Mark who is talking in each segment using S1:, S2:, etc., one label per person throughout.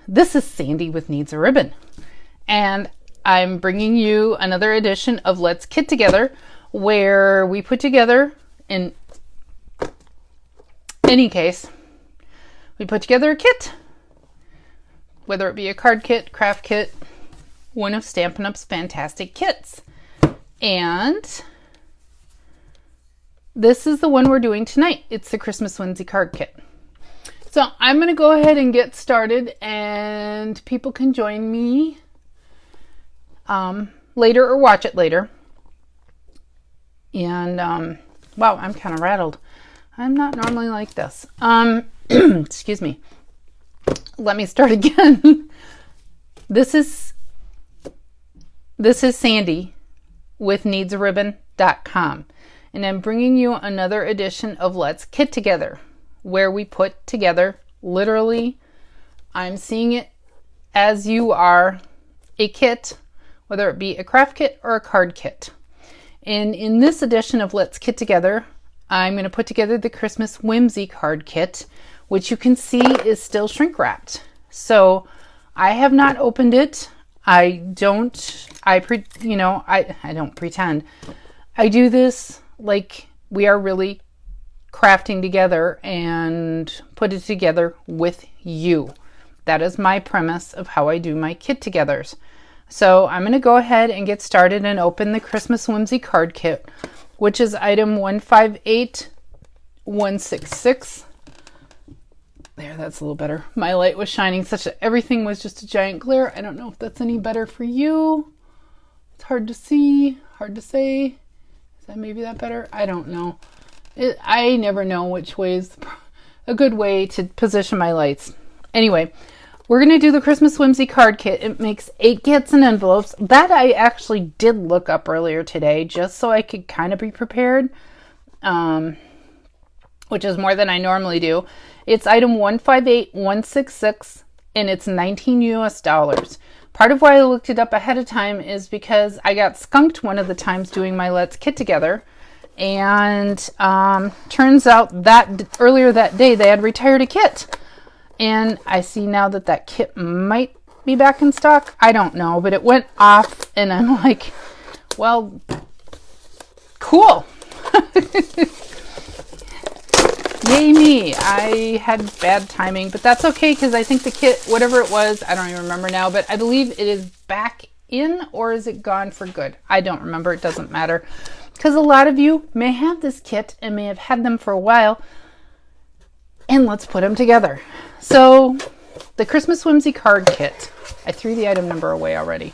S1: This is Sandy with Needs a Ribbon, and I'm bringing you another edition of Let's Kit Together, where we put together, in any case, we put together a kit, whether it be a card kit, craft kit, one of Stampin' Up's fantastic kits. And this is the one we're doing tonight. It's the Christmas Whimsy card kit. So I'm going to go ahead and get started, and people can join me later or watch it later. And wow, I'm kind of rattled. I'm not normally like this. Excuse me. Let me start again. This is Sandy with needsaribbon.com, and I'm bringing you another edition of Let's Kit Together, where we put together, literally, I'm seeing it as you are, a kit, whether it be a craft kit or a card kit. And in this edition of Let's Kit Together, I'm going to put together the Christmas Whimsy card kit, which you can see is still shrink wrapped. So I have not opened it. I don't pretend. I do this like we are really crafting together and put it together with you. That is my premise of how I do my kit togethers. So I'm going to go ahead and get started and open the Christmas Whimsy card kit, which is item 158166. There, that's a little better. My light was shining such that everything was just a giant glare. I don't know if that's any better for you. It's hard to see, hard to say. Is that maybe that better? I don't know. I never know which way is a good way to position my lights. Anyway, we're going to do the Christmas Whimsy card kit. It makes 8 kits and envelopes. That I actually did look up earlier today just so I could kind of be prepared, which is more than I normally do. It's item 158166, and it's $19 US. Part of why I looked it up ahead of time is because I got skunked one of the times doing my Let's Kit Together. And turns out that earlier that day they had retired a kit, and I see now that that kit might be back in stock. I don't know, but it went off, and I'm like, well, cool. Yay me. I had bad timing, but that's okay, because I think the kit, whatever it was, I don't even remember now, but I believe it is back in, or is it gone for good? I don't remember. It doesn't matter, because a lot of you may have this kit and may have had them for a while, and let's put them together. So the Christmas Whimsy card kit, I threw the item number away already.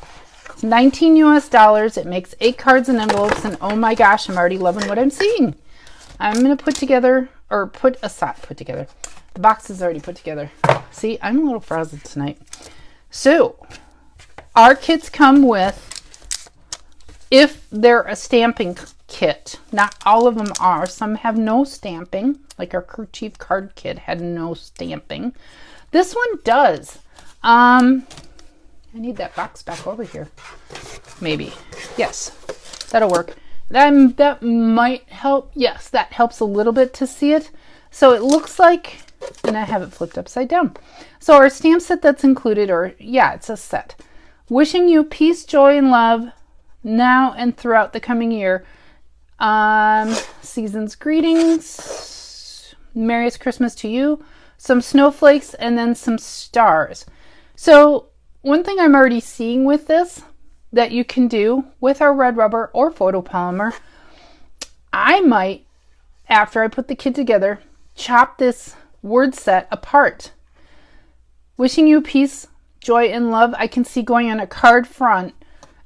S1: It's $19 US. It makes 8 cards and envelopes, and oh my gosh, I'm already loving what I'm seeing. I'm going to put together. The box is already put together. See, I'm a little frazzled tonight. So our kits come with, if they're a stamping kit, not all of them are. Some have no stamping, like our kerchief card kit had no stamping. This one does. I need that box back over here. Maybe. Yes, that'll work. That might help. Yes, that helps a little bit to see it. So it looks like, and I have it flipped upside down. So our stamp set that's included, or yeah, it's a set. Wishing you peace, joy, and love now and throughout the coming year. Season's greetings. Merriest Christmas to you. Some snowflakes, and then some stars. So one thing I'm already seeing with this that you can do with our red rubber or photopolymer, I might, after I put the kit together, chop this word set apart. Wishing you peace, joy, and love, I can see going on a card front,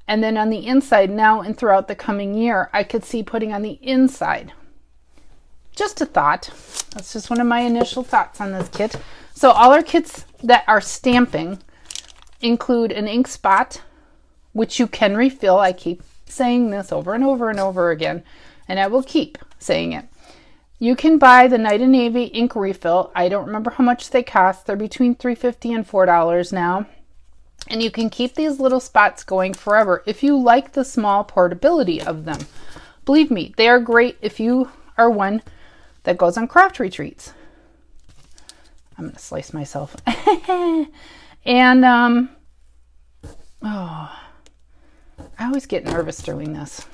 S1: and then on the inside, now and throughout the coming year, I could see putting on the inside. Just a thought. That's just one of my initial thoughts on this kit. So all our kits that are stamping include an ink spot, which you can refill. I keep saying this over and over and over again, and I will keep saying it. You can buy the Night and Navy ink refill. I don't remember how much they cost. They're between $3.50 and $4 now. And you can keep these little spots going forever if you like the small portability of them. Believe me, they are great if you are one that goes on craft retreats. I'm going to slice myself. And, oh, I always get nervous doing this.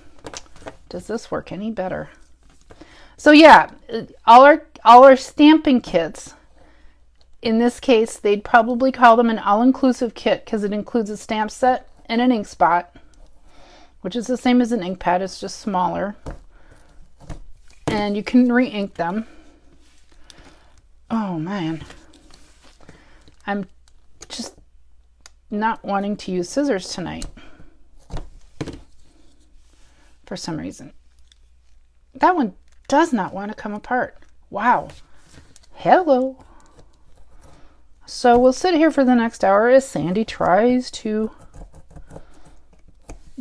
S1: Does this work any better? So yeah, all our stamping kits, in this case, they'd probably call them an all-inclusive kit because it includes a stamp set and an ink spot, which is the same as an ink pad, it's just smaller. And you can re-ink them. Oh man, I'm just not wanting to use scissors tonight for some reason. That one does not want to come apart. Wow. Hello. So we'll sit here for the next hour as Sandy tries to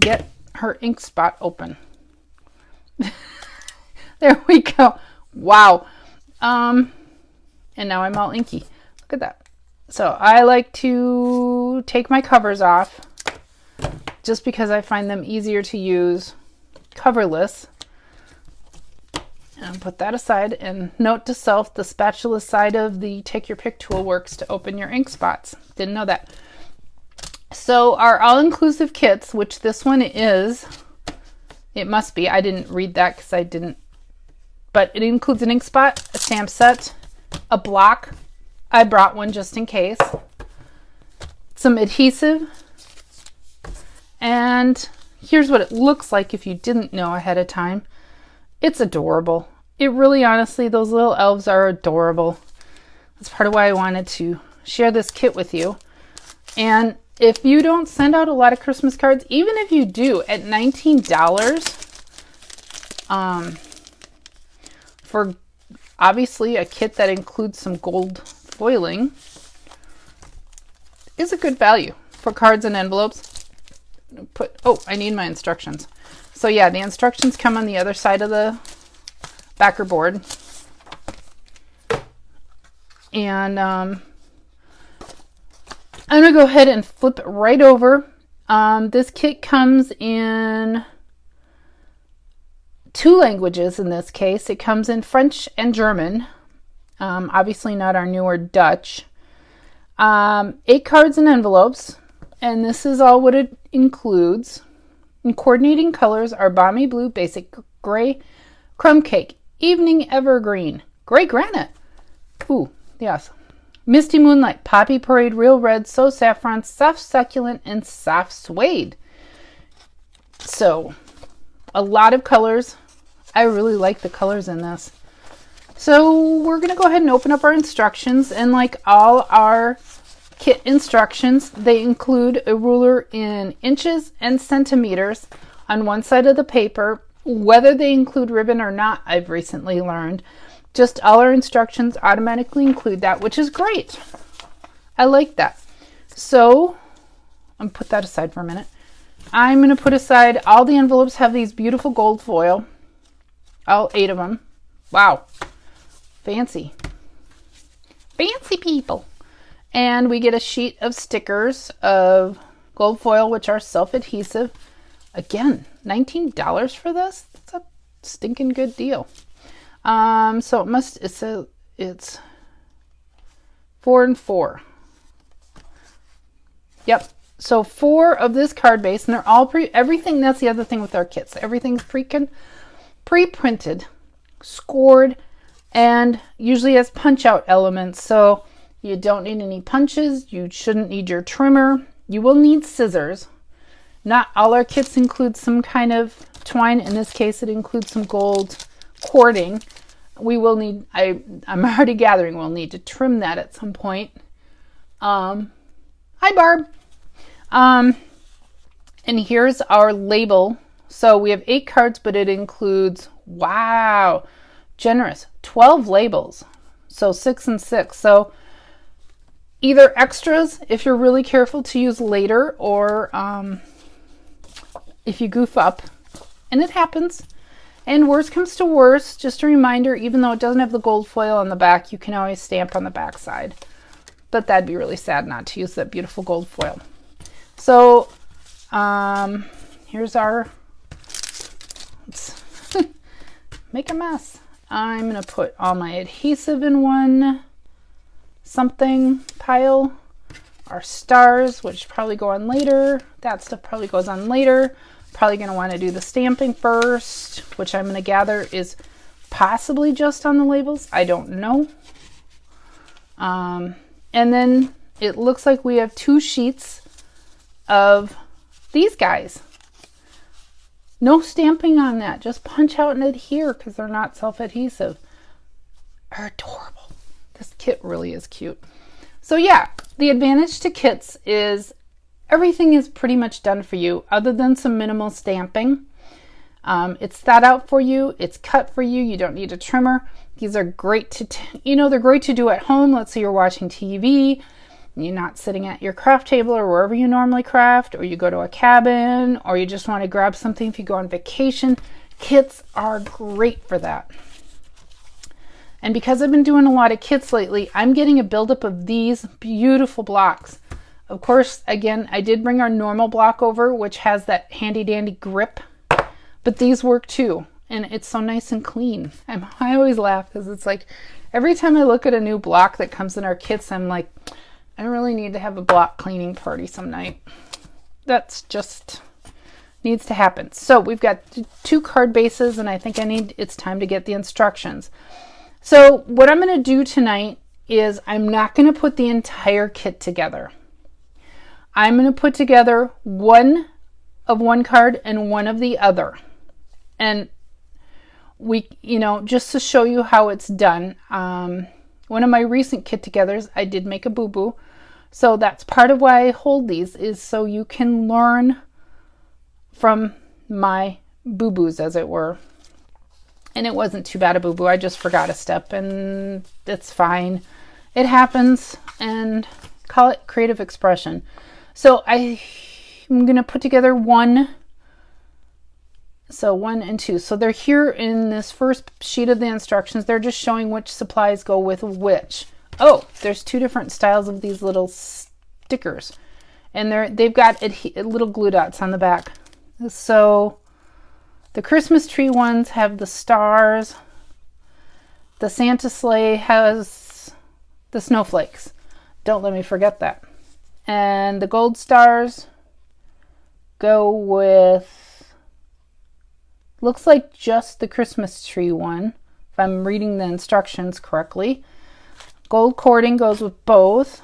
S1: get her ink spot open. There we go. Wow. And now I'm all inky. Look at that. So I like to take my covers off just because I find them easier to use coverless. And put that aside, and note to self, the spatula side of the take your pick tool works to open your ink spots. Didn't know that. So our all-inclusive kits, which this one is, it must be, I didn't read that because I didn't, but it includes an ink spot, a stamp set, a block, I brought one just in case, some adhesive, and here's what it looks like if you didn't know ahead of time. It's adorable. It really, honestly, those little elves are adorable. That's part of why I wanted to share this kit with you. And if you don't send out a lot of Christmas cards, even if you do, at $19, for obviously a kit that includes some gold foiling, is a good value for cards and envelopes. Oh, I need my instructions. So yeah, the instructions come on the other side of the backer board. And I'm going to go ahead and flip it right over. This kit comes in 2 languages in this case. It comes in French and German. Obviously not our newer Dutch. 8 cards and envelopes. And this is all what it includes. And coordinating colors are Balmy Blue, Basic Gray, Crumb Cake, Evening Evergreen, Gray Granite, ooh, yes, Misty Moonlight, Poppy Parade, Real Red, So Saffron, Soft Succulent, and Soft Suede. So, a lot of colors. I really like the colors in this. So, we're going to go ahead and open up our instructions, and like all our kit instructions, they include a ruler in inches and centimeters on one side of the paper. Whether they include ribbon or not, I've recently learned. Just all our instructions automatically include that, which is great. I like that. So I'm put that aside for a minute. I'm going to put aside, all the envelopes have these beautiful gold foil. All 8 of them. Wow. Fancy. Fancy people. And we get a sheet of stickers of gold foil, which are self-adhesive. Again, $19 for this? That's a stinking good deal. So it's 4 and 4. Yep. So 4 of this card base, and they're all everything. That's the other thing with our kits. Everything's pre-printed, scored, and usually has punch-out elements. So you don't need any punches. You shouldn't need your trimmer. You will need scissors. Not all our kits include some kind of twine. In this case, it includes some gold cording. We will need, I'm already gathering, we'll need to trim that at some point. Hi, Barb. And here's our label. So we have 8 cards, but it includes, wow, generous, 12 labels. So 6 and 6. So either extras if you're really careful to use later, or if you goof up, and it happens, and worst comes to worst, just a reminder, even though it doesn't have the gold foil on the back, you can always stamp on the back side. But that'd be really sad not to use that beautiful gold foil. So here's our, let's make a mess. I'm going to put all my adhesive in one something pile. our stars, which probably go on later. That stuff probably goes on later. Probably going to want to do the stamping first, which I'm going to gather is possibly just on the labels. I don't know. And then it looks like we have 2 sheets of these guys. No stamping on that. Just punch out and adhere because they're not self-adhesive. Are adorable. This kit really is cute. So yeah, the advantage to kits is everything is pretty much done for you other than some minimal stamping. It's thought out for you. It's cut for you. You don't need a trimmer. These are great to, they're great to do at home. Let's say you're watching TV. You're not sitting at your craft table or wherever you normally craft, or you go to a cabin, or you just want to grab something if you go on vacation. Kits are great for that. And because I've been doing a lot of kits lately, I'm getting a buildup of these beautiful blocks. Of course, again, I did bring our normal block over, which has that handy dandy grip, but these work too. And it's so nice and clean. I always laugh because it's like every time I look at a new block that comes in our kits, I'm like, I really need to have a block cleaning party some night. That's just needs to happen. So we've got 2 card bases, and I think it's time to get the instructions. So what I'm going to do tonight is I'm not going to put the entire kit together. I'm going to put together one of one card and one of the other. And we, just to show you how it's done. One of my recent kit togethers, I did make a boo-boo. So that's part of why I hold these, is so you can learn from my boo-boos, as it were. And it wasn't too bad a boo-boo. I just forgot a step, and it's fine. It happens, and call it creative expression. So I'm going to put together 1. So 1 and 2. So they're here in this first sheet of the instructions. They're just showing which supplies go with which. Oh, there's 2 different styles of these little stickers. And they've got little glue dots on the back. So the Christmas tree ones have the stars. The Santa sleigh has the snowflakes. Don't let me forget that. And the gold stars go with, looks like just the Christmas tree one, if I'm reading the instructions correctly. Gold cording goes with both.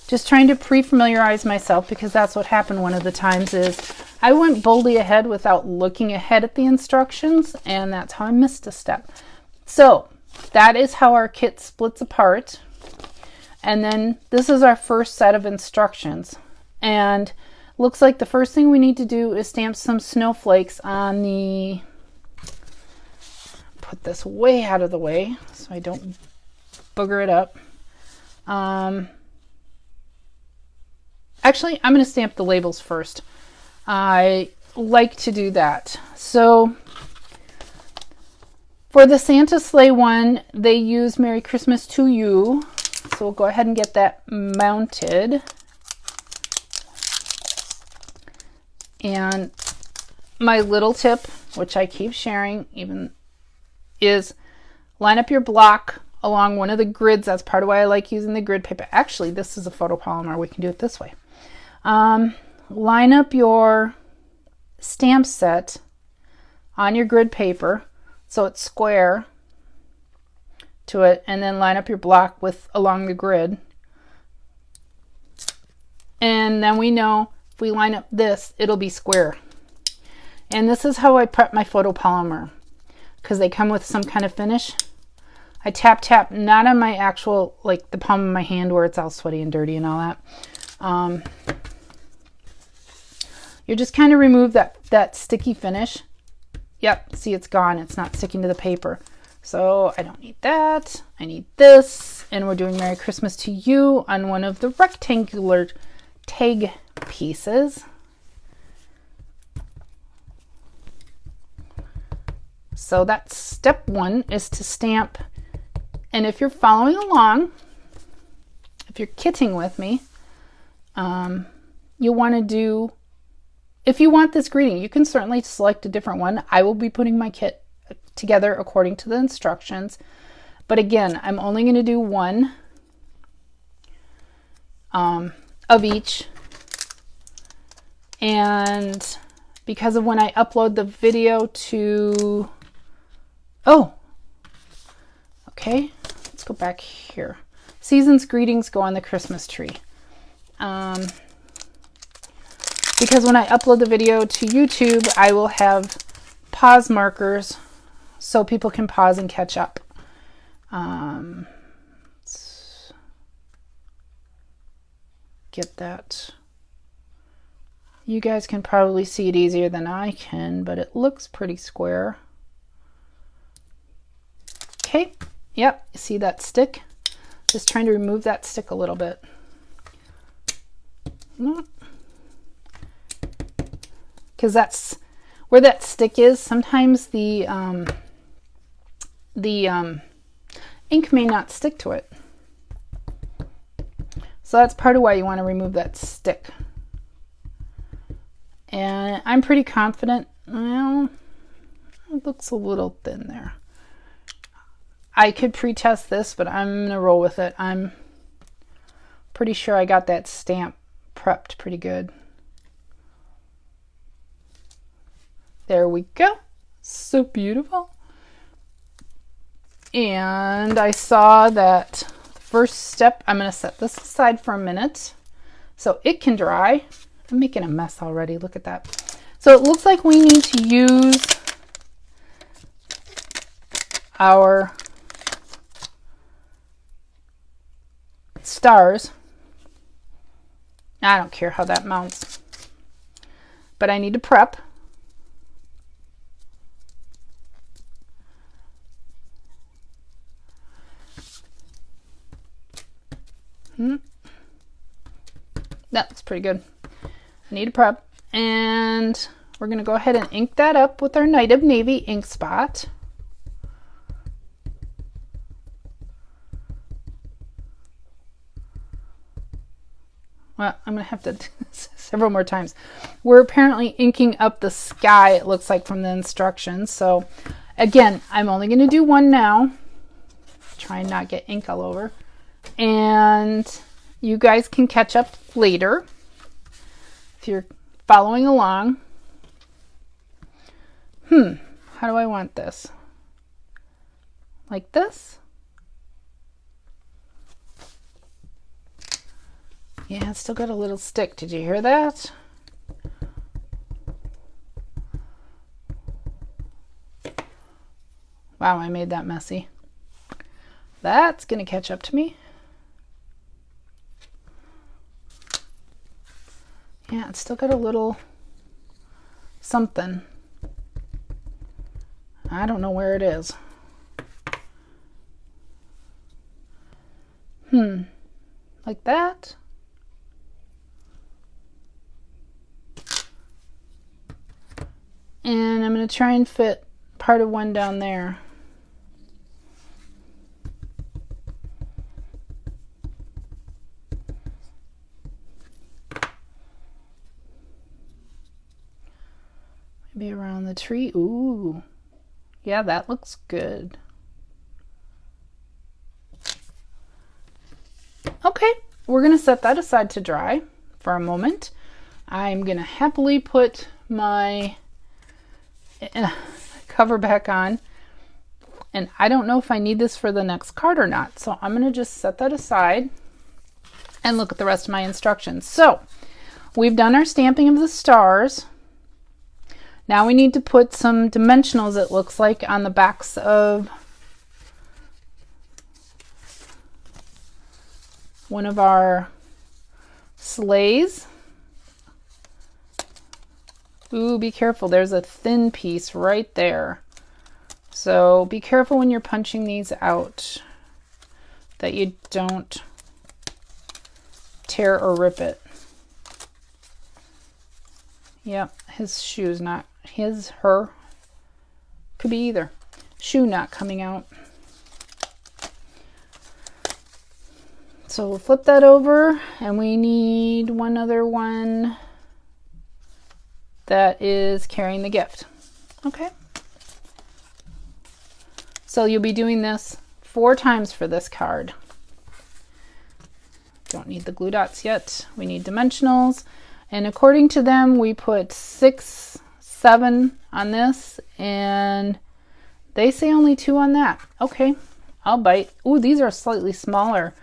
S1: Just trying to pre-familiarize myself, because that's what happened one of the times is I went boldly ahead without looking ahead at the instructions, and that's how I missed a step. So that is how our kit splits apart. And then this is our first set of instructions. And looks like the first thing we need to do is stamp some snowflakes on the, put this way out of the way so I don't booger it up. Actually, I'm going to stamp the labels first. I like to do that. So for the Santa sleigh one, they use Merry Christmas to You. So we'll go ahead and get that mounted. And my little tip, which I keep sharing, is line up your block along one of the grids. That's part of why I like using the grid paper. Actually, this is a photopolymer. We can do it this way. Line up your stamp set on your grid paper so it's square to it, and then line up your block along the grid. And then we know if we line up this, it'll be square. And this is how I prep my photopolymer, because they come with some kind of finish. I tap, not on my actual, like the palm of my hand where it's all sweaty and dirty and all that. You just kind of remove that sticky finish. Yep, see, it's gone. It's not sticking to the paper. So I don't need that. I need this. And we're doing Merry Christmas to You on one of the rectangular tag pieces. So that's step 1, is to stamp. And if you're following along, if you're kitting with me, you'll want to do, if you want this greeting, you can certainly select a different one. I will be putting my kit together according to the instructions. But again, I'm only going to do one of each. And because of when I upload the video to, oh, okay, let's go back here. Season's greetings go on the Christmas tree. Because when I upload the video to YouTube, I will have pause markers so people can pause and catch up. Let's get that. You guys can probably see it easier than I can, but it looks pretty square. Okay, yep, see that stick? Just trying to remove that stick a little bit. Because that's where that stick is. Sometimes the ink may not stick to it. So that's part of why you want to remove that stick. And I'm pretty confident. Well, it looks a little thin there. I could pre-test this, but I'm going to roll with it. I'm pretty sure I got that stamp prepped pretty good. There we go. So beautiful. And I saw that the first step, I'm going to set this aside for a minute so it can dry. I'm making a mess already. Look at that. So it looks like we need to use our stars. I don't care how that mounts, but I need to prep. That looks pretty good. I need to prep, and we're going to go ahead and ink that up with our Night of Navy ink spot. Well, I'm going to have to do this several more times. We're apparently inking up the sky, it looks like, from the instructions. So again, I'm only going to do one now. Try and not get ink all over. And you guys can catch up later if you're following along. How do I want this? Like this? Yeah, it's still got a little stick. Did you hear that? Wow, I made that messy. That's going to catch up to me. Yeah, it's still got a little something. I don't know where it is. Like that? And I'm going to try and fit part of one down there. Maybe around the tree. Ooh. Yeah, that looks good. Okay, we're going to set that aside to dry for a moment. I'm going to happily put my cover back on. And I don't know if I need this for the next card or not. So I'm going to just set that aside and look at the rest of my instructions. So we've done our stamping of the stars. Now we need to put some dimensionals, it looks like, on the backs of one of our sleighs. Ooh, be careful. There's a thin piece right there. So be careful when you're punching these out that you don't tear or rip it. Yep, his shoe's not, her, could be either. Shoe not coming out. So we'll flip that over, and we need one other one that is carrying the gift. Okay. So you'll be doing this 4 times for this card. Don't need the glue dots yet. We need dimensionals. And according to them, we put 6, 7 on this, and they say only 2 on that. Okay, I'll bite. Ooh, these are slightly smaller.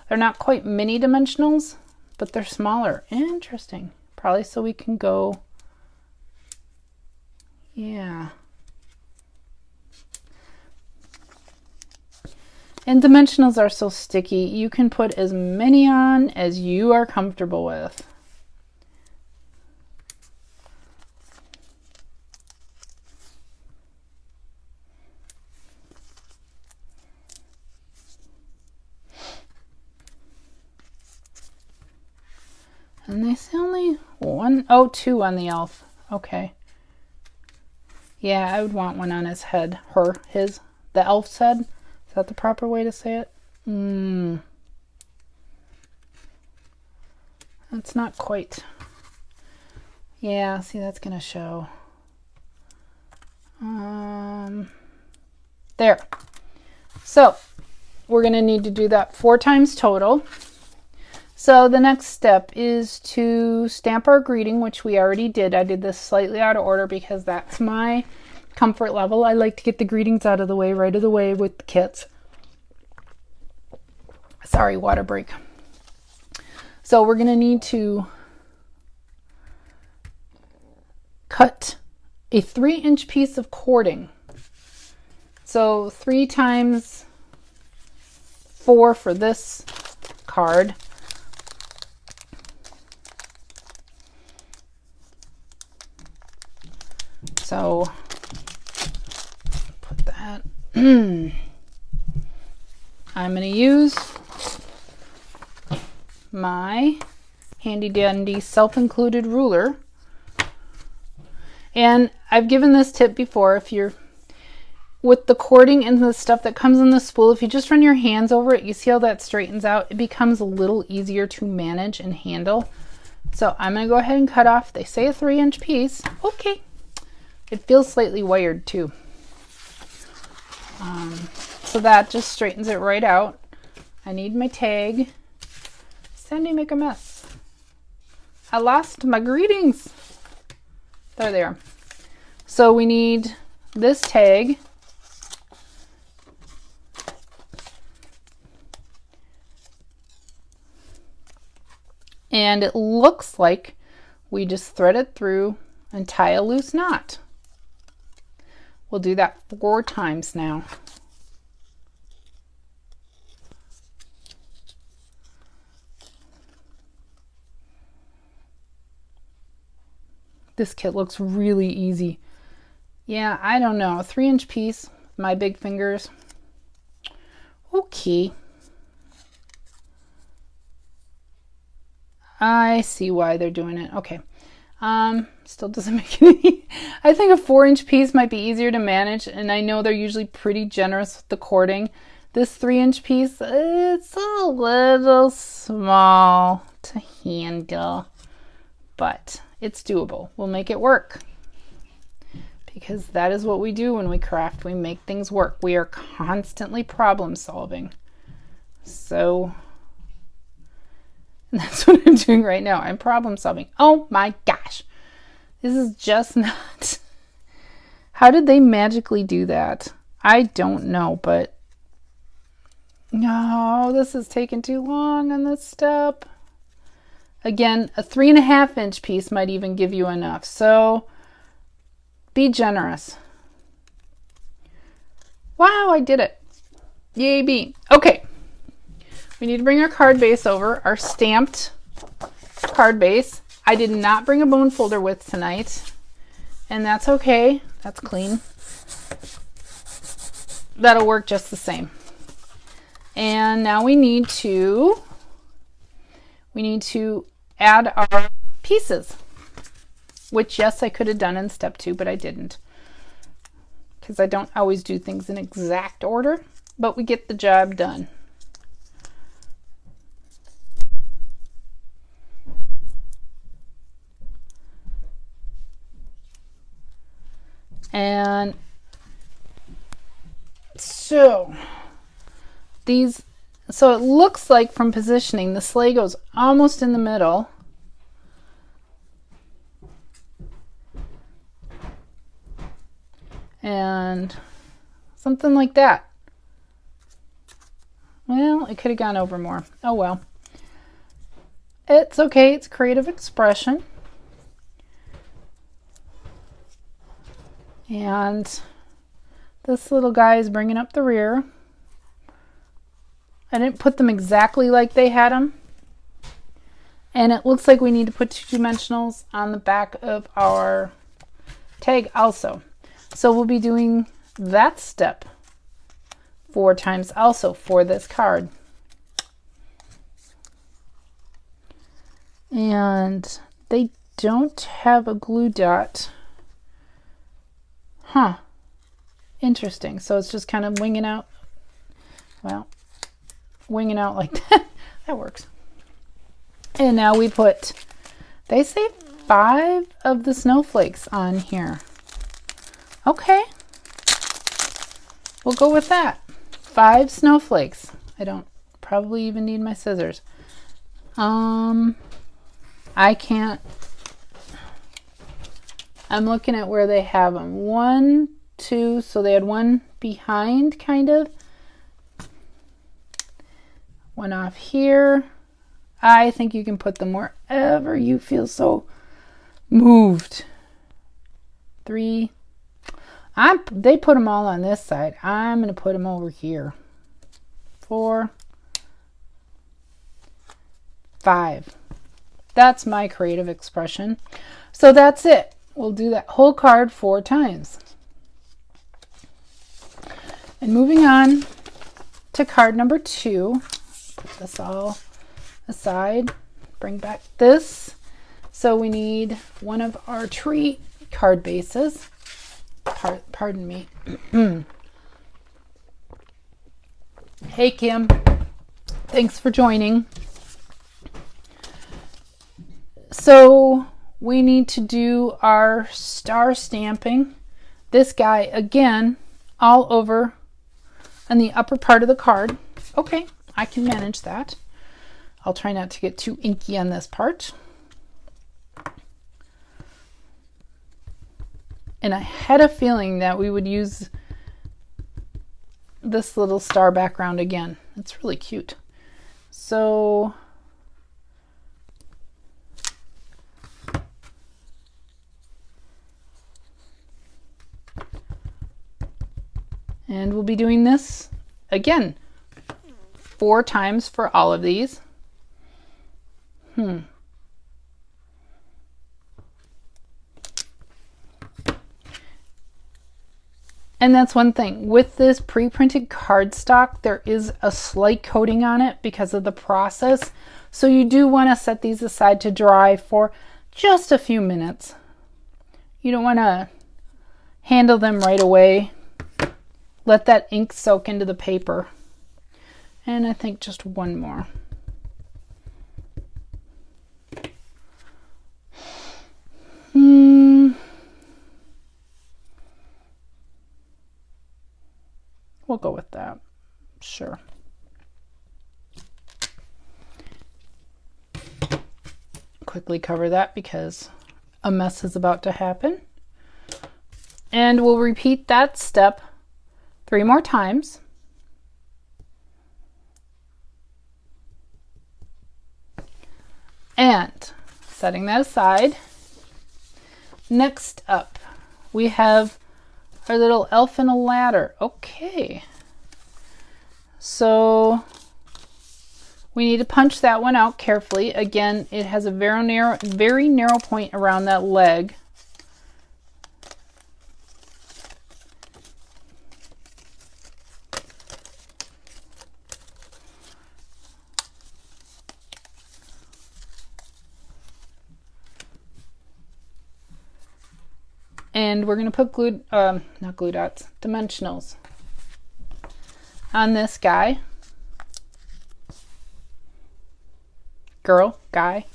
S1: They're not quite mini dimensionals, but they're smaller. Interesting. Probably so we can go, yeah. And dimensionals are so sticky. You can put as many on as you are comfortable with. And they say only 1, oh, 2 on the elf. Okay. Yeah, I would want one on his head. His, the elf's head. Is that the proper way to say it? That's not quite. Yeah, see, that's going to show. There. So, we're going to need to do that 4 times total. So the next step is to stamp our greeting, which we already did. I did this slightly out of order because that's my comfort level. I like to get the greetings out of the way, right of the way with the kits. Sorry, water break. So we're going to need to cut a 3-inch piece of cording. So 3 times 4 for this card. So put that. I'm going to use my handy dandy self-included ruler. And I've given this tip before. If you're with the cording and the stuff that comes in the spool, if you just run your hands over it, you see how that straightens out. It becomes a little easier to manage and handle. So I'm going to go ahead and cut off, they say a 3-inch piece. Okay. It feels slightly wired too. So that just straightens it right out. I need my tag. Sandy, make a mess. I lost my greetings. There they are. So we need this tag. And it looks like we just thread it through and tie a loose knot. We'll do that 4 times now. This kit looks really easy. Yeah, I don't know. A 3-inch piece, my big fingers. Okay. I see why they're doing it. Okay. Still doesn't make it any. I think a 4-inch piece might be easier to manage, and I know they're usually pretty generous with the cording. This 3-inch piece, it's a little small to handle, but it's doable. We'll make it work, because that is what we do when we craft. We make things work. We are constantly problem solving. So that's what I'm doing right now. I'm problem solving. Oh my gosh. This is just not. How did they magically do that? I don't know, but no, this is taking too long on this step. Again, a 3.5-inch piece might even give you enough. So be generous. Wow, I did it. Yay me. Okay. We need to bring our card base over, our stamped card base. I did not bring a bone folder with tonight, and that's okay. That's clean. That'll work just the same. And now we need to add our pieces, which yes, I could have done in step 2, but I didn't, because I don't always do things in exact order, but we get the job done. And so these So it looks like from positioning, the sleigh goes almost in the middle. And something like that. Well, it could have gone over more. Oh well. It's okay. It's creative expression. And this little guy is bringing up the rear. I didn't put them exactly like they had them. And it looks like we need to put 2 dimensionals on the back of our tag also. So we'll be doing that step 4 times also for this card. And they don't have a glue dot. Huh. Interesting. So it's just kind of winging out. Well, winging out like that. That works. And now we put, they say 5 of the snowflakes on here. Okay. We'll go with that. 5 snowflakes. I don't probably even need my scissors. I can't. I'm looking at where they have them. 1, 2, so they had 1 behind, kind of. 1 off here. I think you can put them wherever you feel so moved. 3. They put them all on this side. I'm going to put them over here. 4. 5. That's my creative expression. So that's it. We'll do that whole card 4 times. And moving on to card number 2. Put this all aside. Bring back this. So we need one of our tree card bases. Pardon me. Hey Kim. Thanks for joining. So we need to do our star stamping. This guy again all over on the upper part of the card. Okay, I can manage that. I'll try not to get too inky on this part. And I had a feeling that we would use this little star background again. It's really cute. So and we'll be doing this again 4 times for all of these. And that's one thing. With this pre-printed cardstock, there is a slight coating on it because of the process. So you do want to set these aside to dry for just a few minutes. You don't want to handle them right away. Let that ink soak into the paper. And I think just one more. We'll go with that. Sure. Quickly cover that because a mess is about to happen. And we'll repeat that step 3 more times. And setting that aside, next up we have our little elf in a ladder. Okay, so we need to punch that one out carefully. Again, it has a very narrow point around that leg. And we're going to put not glue dots, dimensionals on this guy. Girl, guy,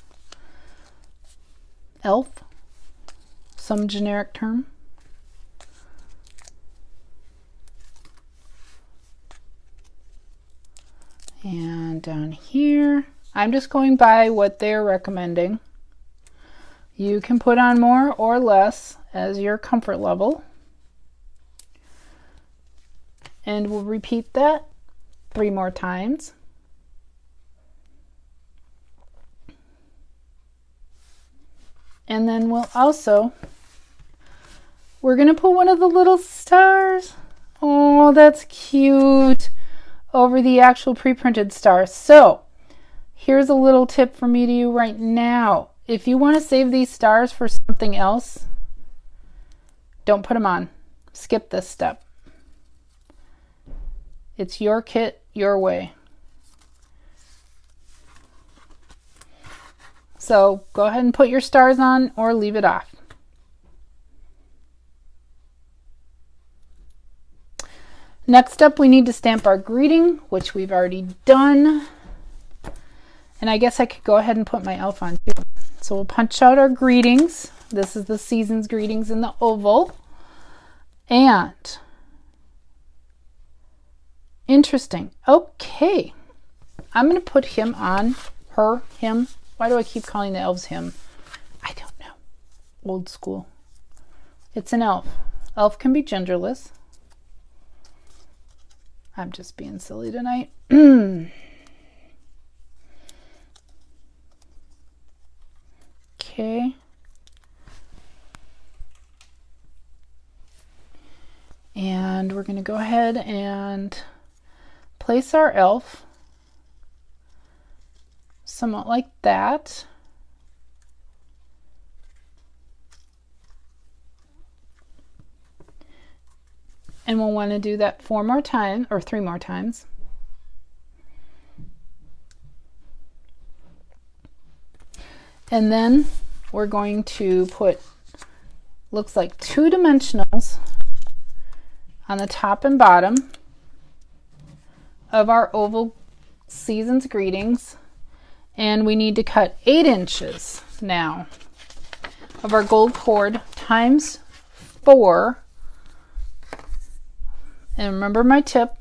S1: elf, some generic term. And down here, I'm just going by what they're recommending. You can put on more or less as your comfort level. And we'll repeat that 3 more times. And then we'll also, we're going to put one of the little stars. Oh, that's cute. Over the actual pre-printed stars. So here's a little tip from me to you right now. If you want to save these stars for something else, don't put them on. Skip this step. It's your kit, your way. So go ahead and put your stars on or leave it off. Next up, we need to stamp our greeting, which we've already done. And I guess I could go ahead and put my elf on too. So we'll punch out our greetings. This is the season's greetings in the oval. And interesting. Okay. I'm going to put him on, her, him. Why do I keep calling the elves him? I don't know. Old school. It's an elf. Elf can be genderless. I'm just being silly tonight. Okay. And we're going to go ahead and place our elf somewhat like that. And we'll want to do that 4 more times or 3 more times. And then we're going to put, looks like 2 dimensionals on the top and bottom of our oval season's greetings. And we need to cut 8 inches now of our gold cord times 4. And remember my tip,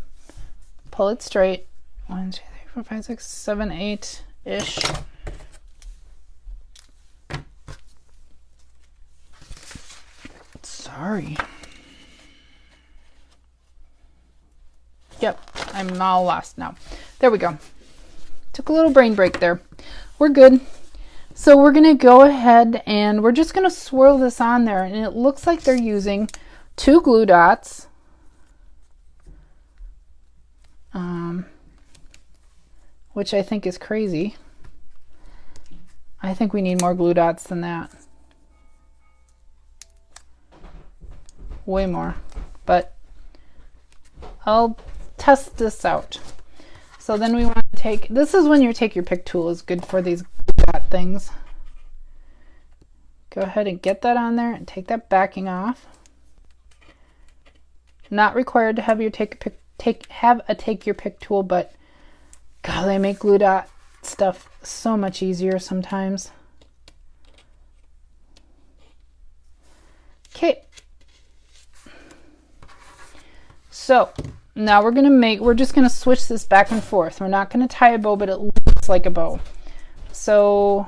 S1: pull it straight. 1, 2, 3, 4, 5, 6, 7, 8-ish. Sorry. Yep, I'm all lost now. There we go. Took a little brain break there. We're good. So we're going to go ahead and we're just going to swirl this on there. And it looks like they're using 2 glue dots. Which I think is crazy. I think we need more glue dots than that. Way more. But I'll test this out. So then we want to take, this is when you take your pick tool, is good for these glue dot things. Go ahead and get that on there and take that backing off. Not required to have your take your pick tool, but God, they make glue dot stuff so much easier sometimes. Okay. So now we're just gonna switch this back and forth. We're not gonna tie a bow, but it looks like a bow. So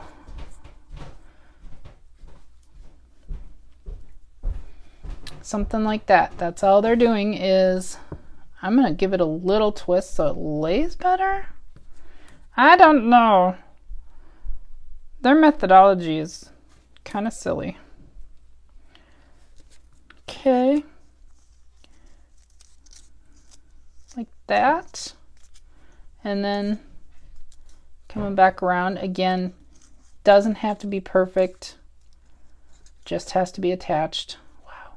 S1: something like that. That's all they're doing is, I'm gonna give it a little twist so it lays better. I don't know. Their methodology is kind of silly. Okay. Like that. And then coming back around again, doesn't have to be perfect, just has to be attached. Wow.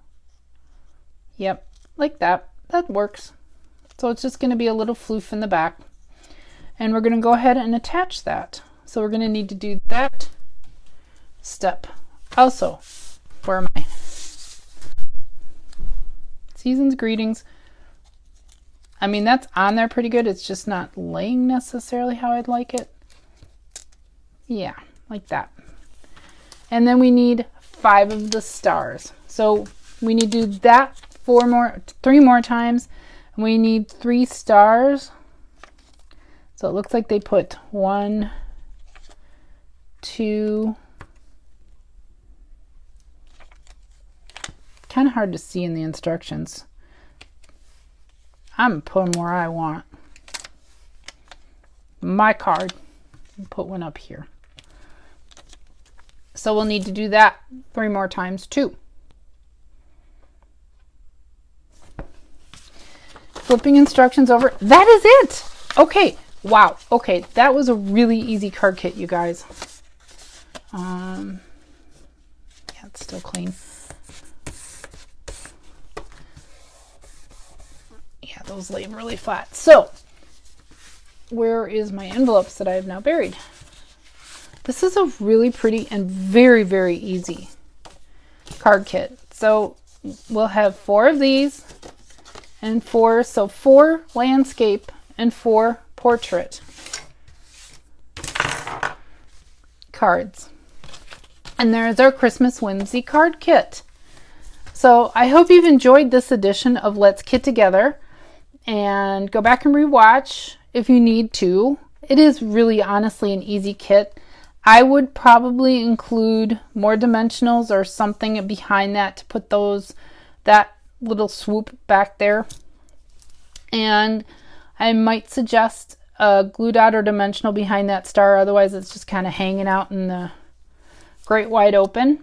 S1: Yep, like that. That works. So it's just going to be a little floof in the back. And we're going to go ahead and attach that. So we're going to need to do that step. Also, where am I? Season's greetings. I mean, that's on there pretty good. It's just not laying necessarily how I'd like it. Yeah, like that. And then we need 5 of the stars. So we need to do that 3 more times. And we need 3 stars. So it looks like they put 1, 2, kind of hard to see in the instructions. I'm putting where I want. My card. Put one up here. So we'll need to do that 3 more times too. Flipping instructions over. That is it. Okay. Wow. Okay. That was a really easy card kit, you guys. Yeah, it's still clean. Yeah, those lay really flat. So, where is my envelopes that I have now buried? This is a really pretty and very, very easy card kit. So, we'll have 4 of these and 4, so 4 landscape and 4 portrait cards. And there's our Christmas Whimsy card kit. So I hope you've enjoyed this edition of Let's Kit Together, and go back and rewatch if you need to. It is really honestly an easy kit. I would probably include more dimensionals or something behind that to put that little swoop back there. And I might suggest a glue dot or dimensional behind that star, otherwise it's just kind of hanging out in the great wide open.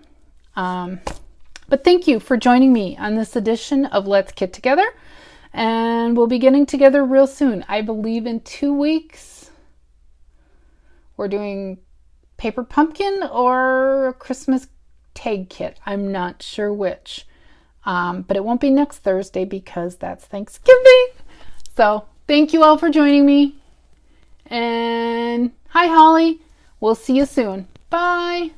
S1: But thank you for joining me on this edition of Let's Kit Together, and we'll be getting together real soon. I believe in 2 weeks we're doing paper pumpkin or a Christmas tag kit. I'm not sure which. But it won't be next Thursday because that's Thanksgiving. So thank you all for joining me. And hi, Holly. We'll see you soon. Bye.